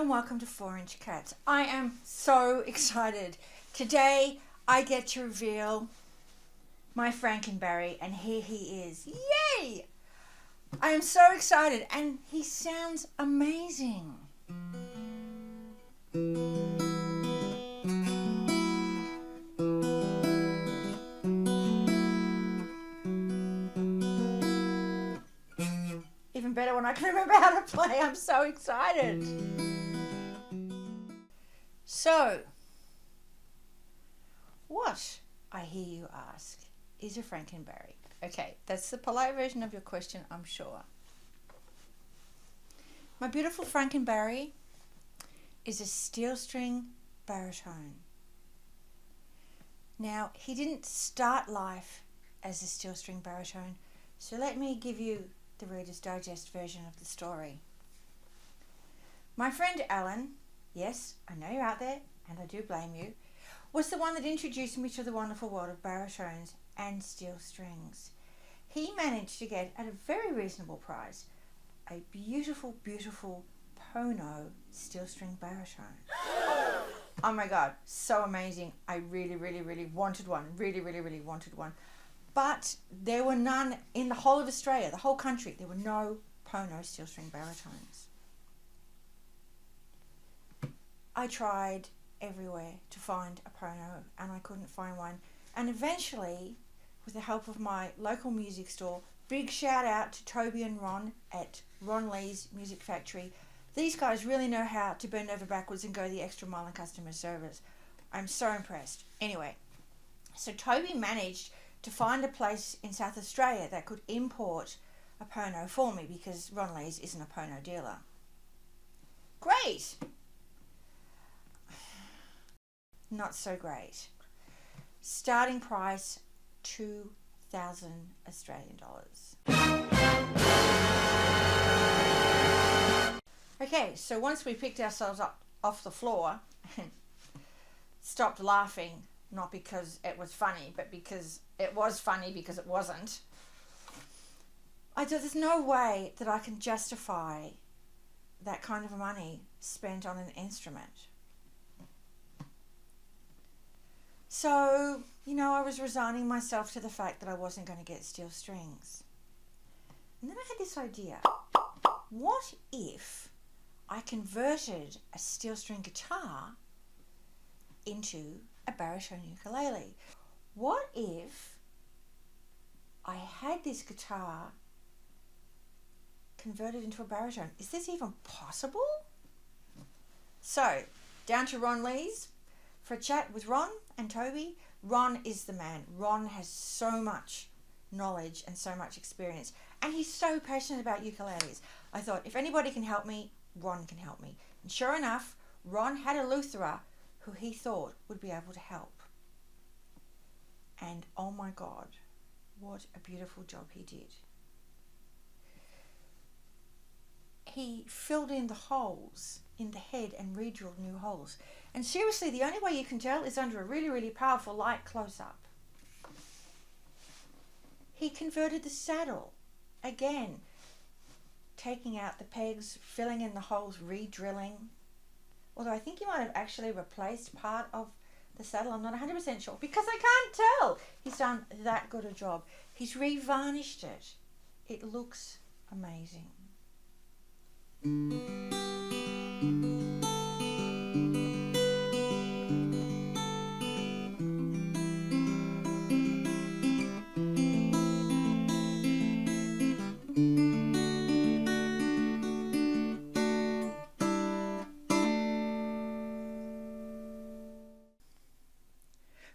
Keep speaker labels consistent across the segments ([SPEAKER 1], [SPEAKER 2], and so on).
[SPEAKER 1] and welcome to 4-Inch Cats. I am so excited. Today I get to reveal my Frankenbari, and here he is. Yay! I am so excited, and he sounds amazing. Even better when I can remember how to play. I'm so excited. So, what, I hear you ask, is a Frankenbari? Okay, that's the polite version of your question, I'm sure. My beautiful Frankenbari is a steel string baritone. Now, he didn't start life as a steel string baritone, so let me give you the Reader's Digest version of the story. My friend Alan, yes, I know you're out there, and I do blame you, was the one that introduced me to the wonderful world of baritones and steel strings. He managed to get, at a very reasonable price, a beautiful, beautiful Pono steel string baritone. Oh my God, so amazing. I really, really, really wanted one. Really, really, really wanted one. But there were none in the whole of Australia, the whole country. There were no Pono steel string baritones. I tried everywhere to find a Pono, and I couldn't find one. And eventually, with the help of my local music store, big shout out to Toby and Ron at Ron Lee's Music Factory. These guys really know how to bend over backwards and go the extra mile in customer service. I'm so impressed. Anyway, so Toby managed to find a place in South Australia that could import a Pono for me, because Ron Lee's isn't a Pono dealer. Great! Not so great. Starting price, 2,000 Australian dollars. Okay, so once we picked ourselves up off the floor and stopped laughing, not because it was funny, but because it was funny because it wasn't, I thought there's no way that I can justify that kind of money spent on an instrument. So, I was resigning myself to the fact that I wasn't going to get steel strings. And then I had this idea. What if I converted a steel string guitar into a baritone ukulele? What if I had this guitar converted into a baritone? Is this even possible? So, down to Ron Lee's for a chat with Ron and Toby. Ron is the man. Ron has so much knowledge and so much experience, and he's so passionate about ukuleles. I thought, if anybody can help me, Ron can help me. And sure enough, Ron had a lutherer who he thought would be able to help. And oh my God, what a beautiful job he did. He filled in the holes in the head and re-drilled new holes. And seriously, the only way you can tell is under a really, really powerful light close-up. He converted the saddle, again, taking out the pegs, filling in the holes, re-drilling. Although I think he might have actually replaced part of the saddle. I'm not 100% sure, because I can't tell. He's done that good a job. He's re-varnished it. It looks amazing.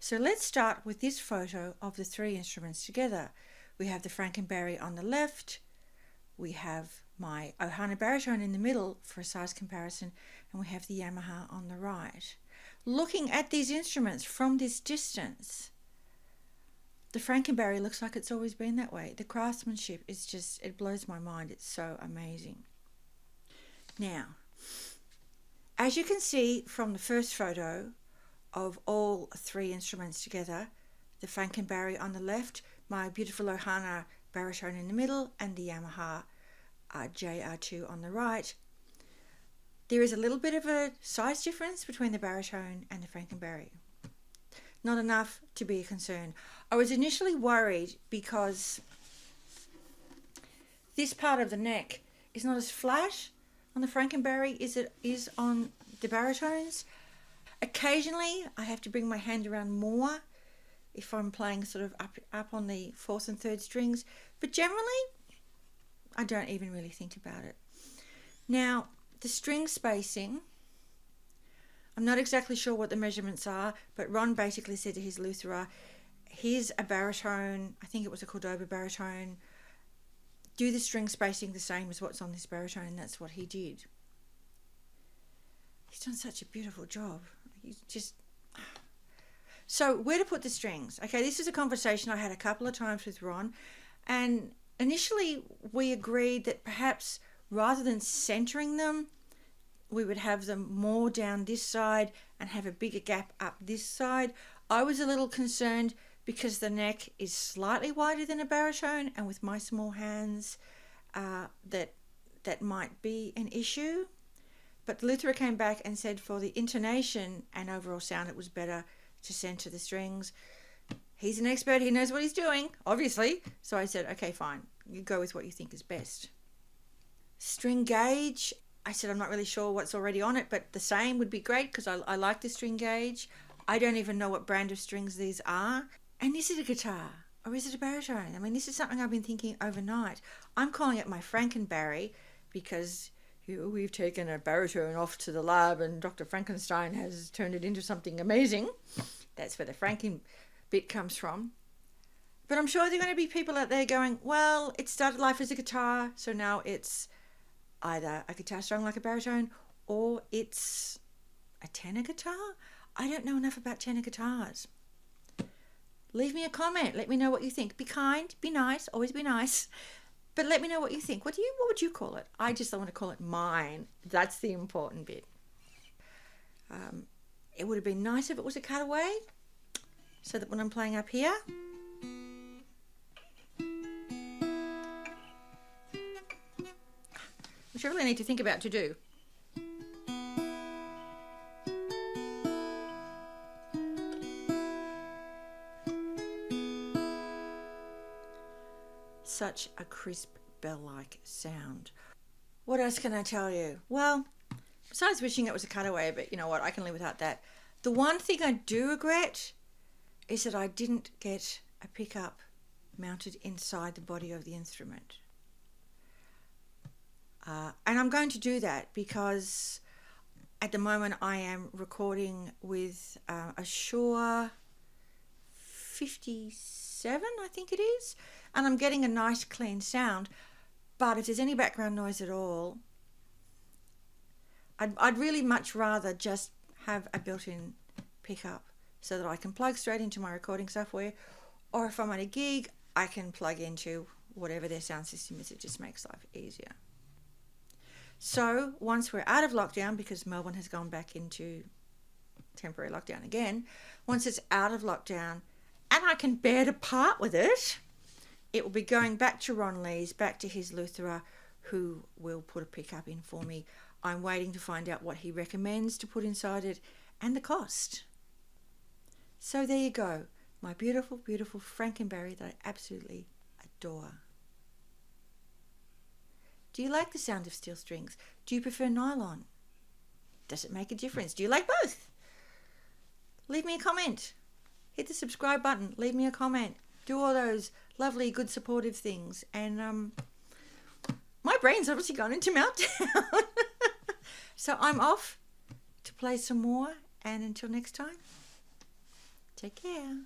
[SPEAKER 1] So let's start with this photo of the three instruments together. We have the Frankenbari on the left, we have my Ohana baritone in the middle for a size comparison, and we have the Yamaha on the right. Looking at these instruments from this distance, the Frankenbari looks like it's always been that way. The craftsmanship is just, it blows my mind. It's so amazing. Now, as you can see from the first photo of all three instruments together, the Frankenbari on the left, my beautiful Ohana baritone in the middle, and the Yamaha JR2 on the right, There is a little bit of a size difference between the baritone and the Frankenbari. Not enough to be a concern. I was initially worried because this part of the neck is not as flat on the Frankenbari as it is on the baritones. Occasionally I have to bring my hand around more if I'm playing sort of up on the fourth and third strings, but generally I don't even really think about it. Now, the string spacing, I'm not exactly sure what the measurements are, but Ron basically said to his lutherer, here's a baritone, I think it was a Cordoba baritone, do the string spacing the same as what's on this baritone, and that's what he did. He's done such a beautiful job. He's just... So, where to put the strings? Okay, this is a conversation I had a couple of times with Ron, and initially we agreed that perhaps rather than centering them, we would have them more down this side and have a bigger gap up this side. I was a little concerned because the neck is slightly wider than a baritone, and with my small hands that might be an issue. But the lutherer came back and said for the intonation and overall sound it was better to center the strings. He's an expert, he knows what he's doing, obviously. So I said, okay, fine, you go with what you think is best. String gauge, I said I'm not really sure what's already on it, but the same would be great because I like the string gauge. I don't even know what brand of strings these are. And is it a guitar or is it a baritone? I mean, this is something I've been thinking overnight. I'm calling it my Frankenbari because we've taken a baritone off to the lab and Dr. Frankenstein has turned it into something amazing. That's where the Franken bit comes from. But I'm sure there are going to be people out there going, well, it started life as a guitar, so now it's either a guitar strung like a baritone or it's a tenor guitar. I don't know enough about tenor guitars. Leave me a comment. Let me know what you think. Be kind, be nice, always be nice. But let me know what you think. What would you call it? I just don't want to call it mine. That's the important bit. It would have been nice if it was a cutaway, so that when I'm playing up here, which I really need to think about to do. Such a crisp bell-like sound. What else can I tell you? Well, besides wishing it was a cutaway, but you know what, I can live without that. The one thing I do regret is that I didn't get a pickup mounted inside the body of the instrument. And I'm going to do that because at the moment I am recording with a Shure 57, I think it is, and I'm getting a nice clean sound. But if there's any background noise at all, I'd really much rather just have a built-in pickup so that I can plug straight into my recording software, or if I'm on a gig, I can plug into whatever their sound system is. It just makes life easier. So once we're out of lockdown, because Melbourne has gone back into temporary lockdown again, once it's out of lockdown and I can bear to part with it, it will be going back to Ron Lee's, back to his lutherer, who will put a pickup in for me. I'm waiting to find out what he recommends to put inside it and the cost. So there you go, my beautiful, beautiful Frankenbari that I absolutely adore. Do you like the sound of steel strings? Do you prefer nylon? Does it make a difference? Do you like both? Leave me a comment. Hit the subscribe button. Leave me a comment. Do all those lovely, good, supportive things. And my brain's obviously gone into meltdown. So I'm off to play some more. And until next time, take care.